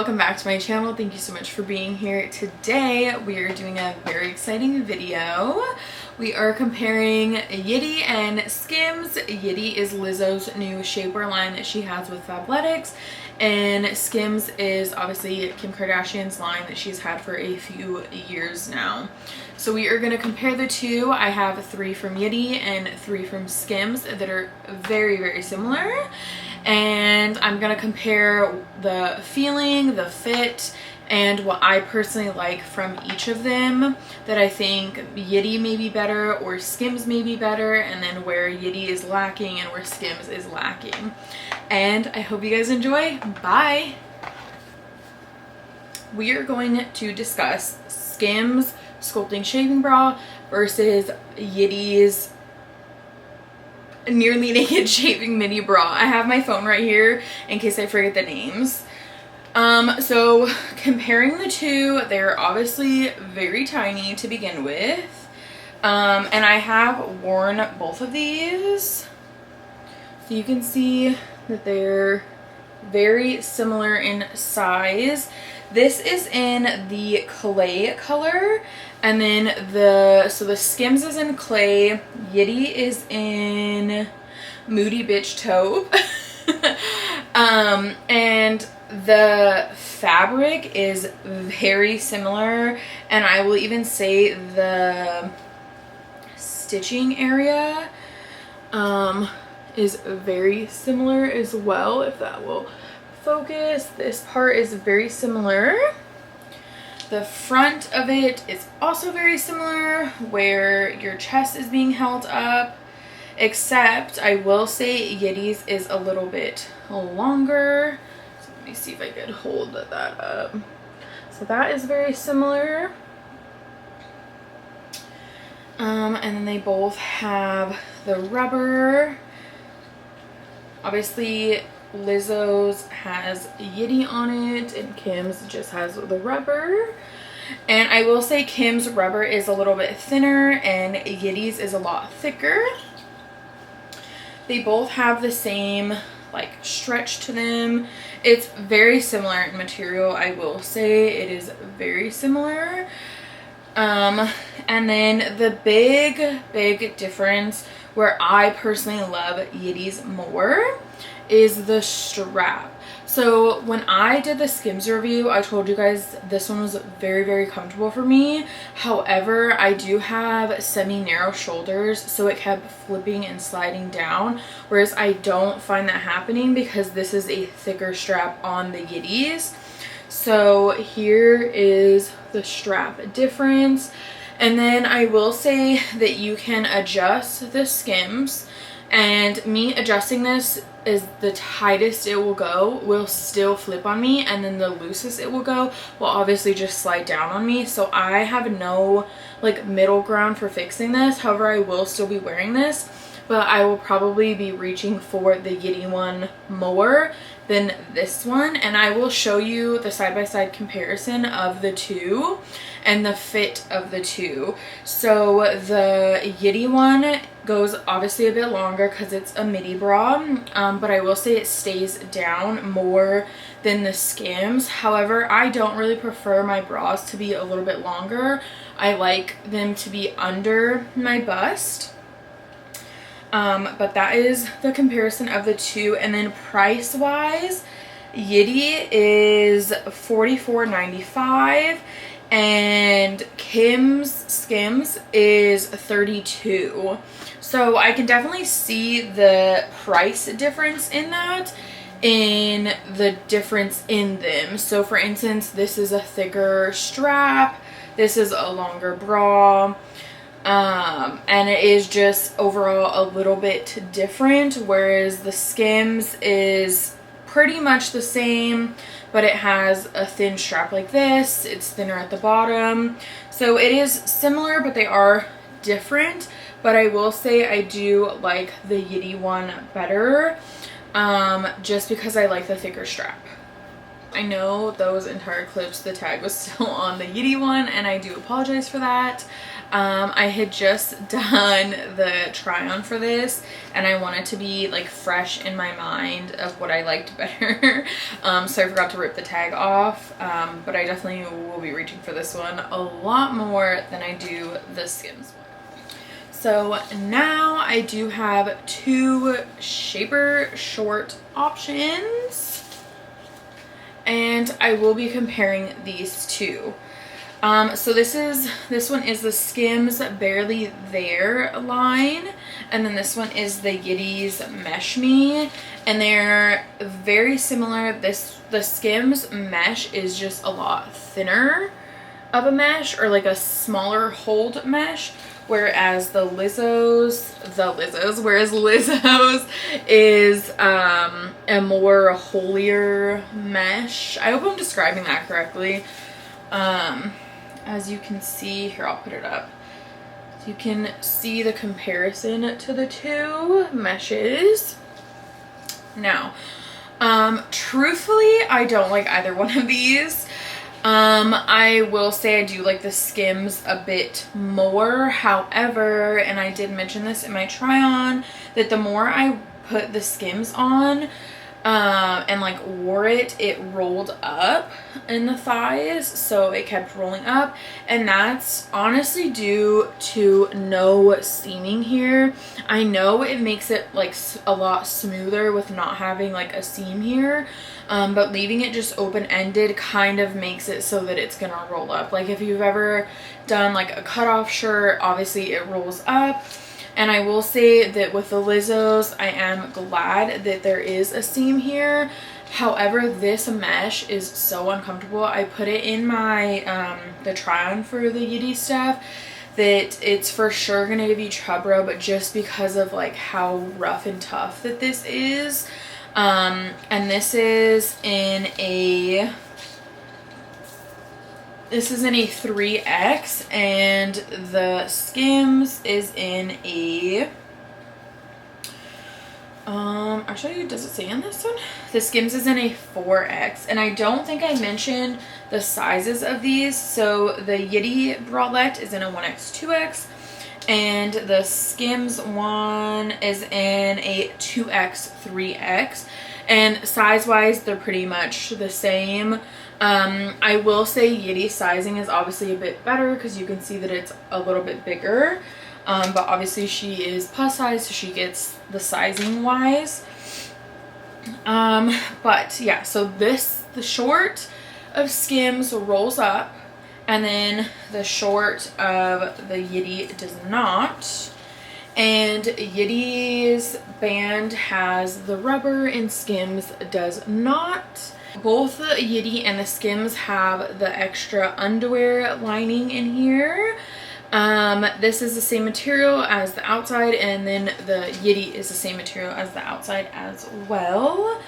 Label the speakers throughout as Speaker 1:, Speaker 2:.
Speaker 1: welcome back to my channel. Thank you so much for being here. Today we are doing a very exciting video. We are comparing YITTY and Skims. YITTY is Lizzo's new shapewear line that she has with Fabletics, and Skims is obviously Kim Kardashian's line that she's had for a few years now. So we are going to compare the two. I have 3 from YITTY and 3 from Skims that are very, very similar. And I'm going to compare the feeling, the fit, and what I personally like from each of them, that I think YITTY may be better or Skims may be better, and then where YITTY is lacking and where Skims is lacking. And I hope you guys enjoy. Bye! We are going to discuss Skims Sculpting Shaving Bra versus YITTY's Nearly Naked Shaving Mini Bra. I have my phone right here in case I forget the names. So comparing the two, they're obviously very tiny to begin with. And I have worn both of these. So you can see that they're very similar in size. This is in the clay color, and then the Skims is in clay, YITTY is in Moody Bitch Taupe. And the fabric is very similar, and I will even say the stitching area is very similar as well, if that will focus. This part is very similar. The front of it is also very similar, where your chest is being held up, except I will say YITTY's is a little bit longer. So let me see if I could hold that up. So that is very similar. And then they both have the rubber. Obviously Lizzo's has YITTY on it and Kim's just has the rubber. And I will say Kim's rubber is a little bit thinner and YITTY's is a lot thicker. They both have the same like stretch to them. It's very similar in material, I will say. It is very similar. And then the big difference where I personally love YITTY's more is the strap. So when I did the Skims review, I told you guys this one was very comfortable for me. However, I do have semi-narrow shoulders, so it kept flipping and sliding down, whereas I don't find that happening because this is a thicker strap on the YITTY's. So here is the strap difference. And then I will say that you can adjust the Skims, and me adjusting this is the tightest it will still flip on me, and then the loosest it will go will obviously just slide down on me. So I have no like middle ground for fixing this. However, I will still be wearing this, but I will probably be reaching for the YITTY one more than this one, and I will show you the side-by-side comparison of the two and the fit of the two. So the YITTY one goes obviously a bit longer because it's a midi bra, but I will say it stays down more than the Skims. However, I don't really prefer my bras to be a little bit longer. I like them to be under my bust. But that is the comparison of the two. And then price wise, YITTY is $44.95 and Skims is $32. So I can definitely see the price difference in that, in the difference in them. So for instance, this is a thicker strap, this is a longer bra. And it is just overall a little bit different, whereas the Skims is pretty much the same, but it has a thin strap like this. It's thinner at the bottom. So it is similar, but they are different. But I will say I do like the YITTY one better, just because I like the thicker strap. I know those entire clips, the tag was still on the YITTY one, and I do apologize for that. I had just done the try on for this and I wanted to be like fresh in my mind of what I liked better. So I forgot to rip the tag off, but I definitely will be reaching for this one a lot more than I do the Skims one. So now I do have two shaper short options and I will be comparing these two. So this one is the Skims Barely There line, and then this one is the YITTY's Mesh Me, and they're very similar. The Skims mesh is just a lot thinner of a mesh, or like a smaller hold mesh, whereas Lizzo's is a more holier mesh. I hope I'm describing that correctly. As you can see here, I'll put it up so you can see the comparison to the two meshes. Now, truthfully, I don't like either one of these. I will say I do like the Skims a bit more. However, and I did mention this in my try on, that the more I put the Skims on, and like wore it, it rolled up in the thighs, so it kept rolling up, and that's honestly due to no seaming here. I know it makes it like a lot smoother with not having like a seam here, but leaving it just open-ended kind of makes it so that it's gonna roll up. Like if you've ever done like a cutoff shirt, obviously it rolls up. And I will say that with the Lizzo's, I am glad that there is a seam here. However, this mesh is so uncomfortable. I put it in my, the try on for the YITTY stuff, that it's for sure gonna give you chub rub just because of like how rough and tough that this is. And this is in a 3X, and the Skims is in a actually, does it say on this one? The Skims is in a 4X, and I don't think I mentioned the sizes of these. So the YITTY bralette is in a 1X, 2X, and the Skims one is in a 2X, 3X, and size wise they're pretty much the same. I will say YITTY sizing is obviously a bit better because you can see that it's a little bit bigger, but obviously she is plus size, so she gets the sizing wise. But yeah, so the short of Skims rolls up, and then the short of the YITTY does not. And YITTY's band has the rubber and Skims does not. Both the YITTY and the Skims have the extra underwear lining in here. This is the same material as the outside, and then the YITTY is the same material as the outside as well.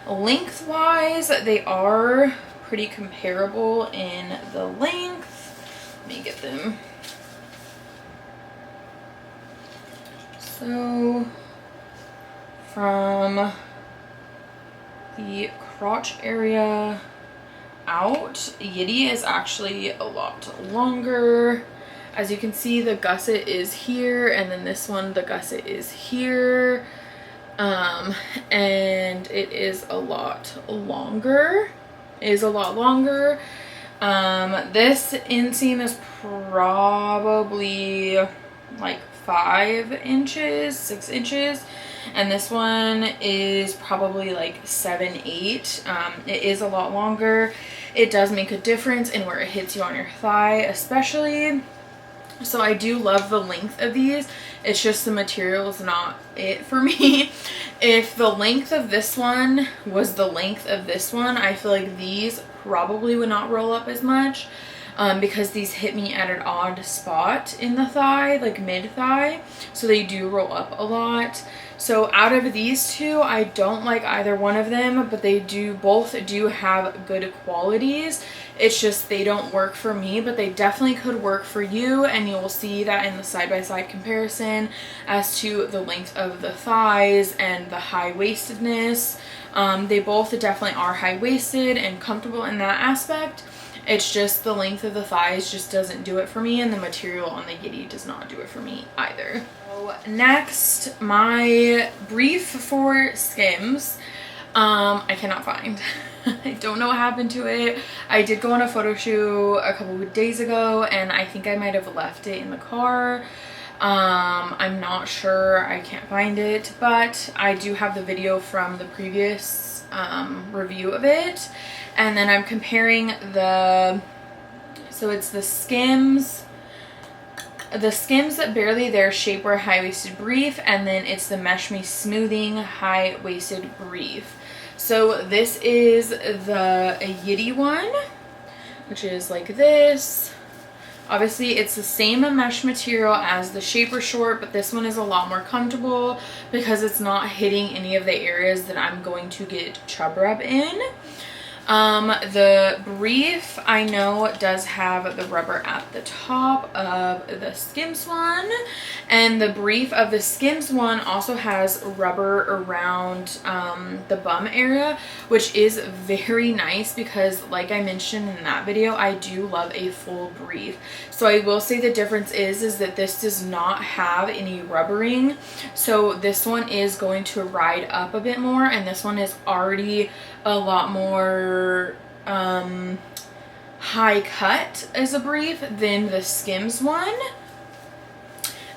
Speaker 1: Lengthwise, they are pretty comparable in the length. Let me get them. So from the crotch area out, YITTY is actually a lot longer. As you can see, the gusset is here, and then this one, the gusset is here, and it is a lot longer. This inseam is probably like 5 inches, 6 inches, and this one is probably like 7, 8. It is a lot longer. It does make a difference in where it hits you on your thigh, especially. So I do love the length of these. It's just the material is not it for me. If the length of this one was the length of this one, I feel like these probably would not roll up as much. Because these hit me at an odd spot in the thigh, like mid thigh, so they do roll up a lot. So out of these two, I don't like either one of them, but they both do have good qualities. It's just they don't work for me, but they definitely could work for you, and you will see that in the side-by-side comparison as to the length of the thighs and the high-waistedness. They both definitely are high-waisted and comfortable in that aspect. It's just the length of the thighs just doesn't do it for me, and the material on the YITTY does not do it for me either. So next, my brief for Skims. I cannot find. I don't know what happened to it. I did go on a photo shoot a couple of days ago, and I think I might have left it in the car. I'm not sure. I can't find it, but I do have the video from the previous review of it, and then I'm comparing so it's the Skims Barely There Shapewear High-Waisted Brief, and then it's the Mesh Me Smoothing High-Waisted Brief. So this is the YITTY one, which is like this. Obviously, it's the same mesh material as the Shaper Short, but this one is a lot more comfortable because it's not hitting any of the areas that I'm going to get chub rub in. The brief, I know, does have the rubber at the top of the Skims one, and the brief of the Skims one also has rubber around the bum area, which is very nice because, like I mentioned in that video, I do love a full brief. So I will say the difference is that this does not have any rubbering, so this one is going to ride up a bit more, and this one is already a lot more high cut as a brief than the Skims one.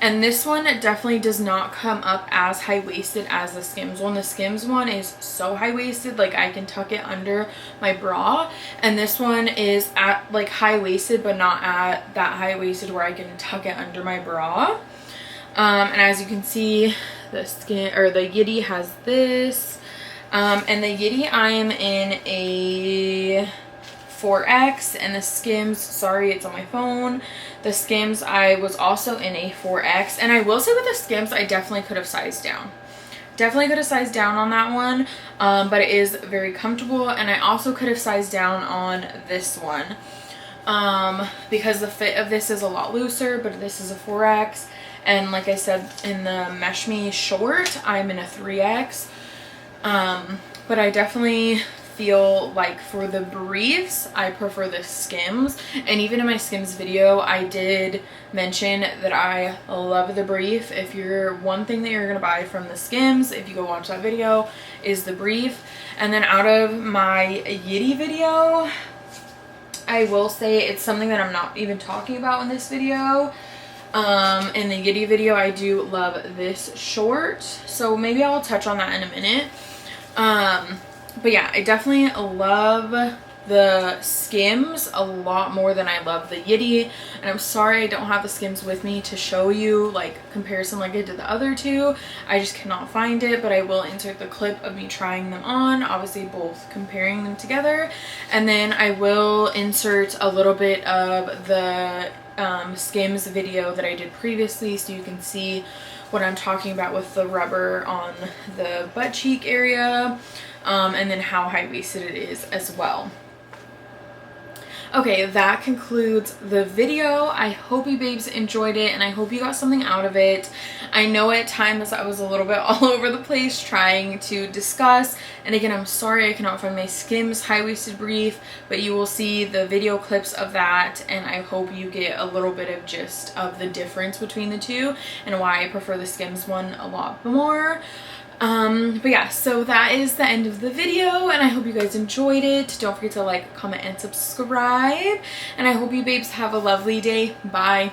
Speaker 1: And this one definitely does not come up as high-waisted as the Skims one. The Skims one is so high-waisted, like I can tuck it under my bra. And this one is at like high-waisted, but not at that high-waisted where I can tuck it under my bra. And as you can see, the YITTY has this. And the YITTY, I am in a 4X, and the Skims, sorry, it's on my phone. The Skims, I was also in a 4X, and I will say with the Skims, I definitely could have sized down. Definitely could have sized down on that one, but it is very comfortable, and I also could have sized down on this one because the fit of this is a lot looser, but this is a 4X, and like I said, in the Mesh Me Short, I'm in a 3X. But I definitely feel like for the briefs, I prefer the Skims. And even in my Skims video, I did mention that I love the brief. If you're one thing that you're going to buy from the Skims, if you go watch that video, is the brief. And then out of my YITTY video, I will say it's something that I'm not even talking about in this video. In the YITTY video, I do love this short, so maybe I'll touch on that in a minute. But yeah, I definitely love the Skims a lot more than I love the YITTY, and I'm sorry I don't have the Skims with me to show you like comparison like I did the other two. I just cannot find it, but I will insert the clip of me trying them on, obviously both comparing them together, and then I will insert a little bit of the Skims video that I did previously so you can see what I'm talking about with the rubber on the butt cheek area, and then how high-waisted it is as well. Okay, that concludes the video. I hope you babes enjoyed it, and I hope you got something out of it. I know at times I was a little bit all over the place trying to discuss, and again, I'm sorry I cannot find my Skims high-waisted brief, but you will see the video clips of that, and I hope you get a little bit of gist of the difference between the two and why I prefer the Skims one a lot more. But yeah, so that is the end of the video, and I hope you guys enjoyed it. Don't forget to like, comment, and subscribe, and I hope you babes have a lovely day. Bye.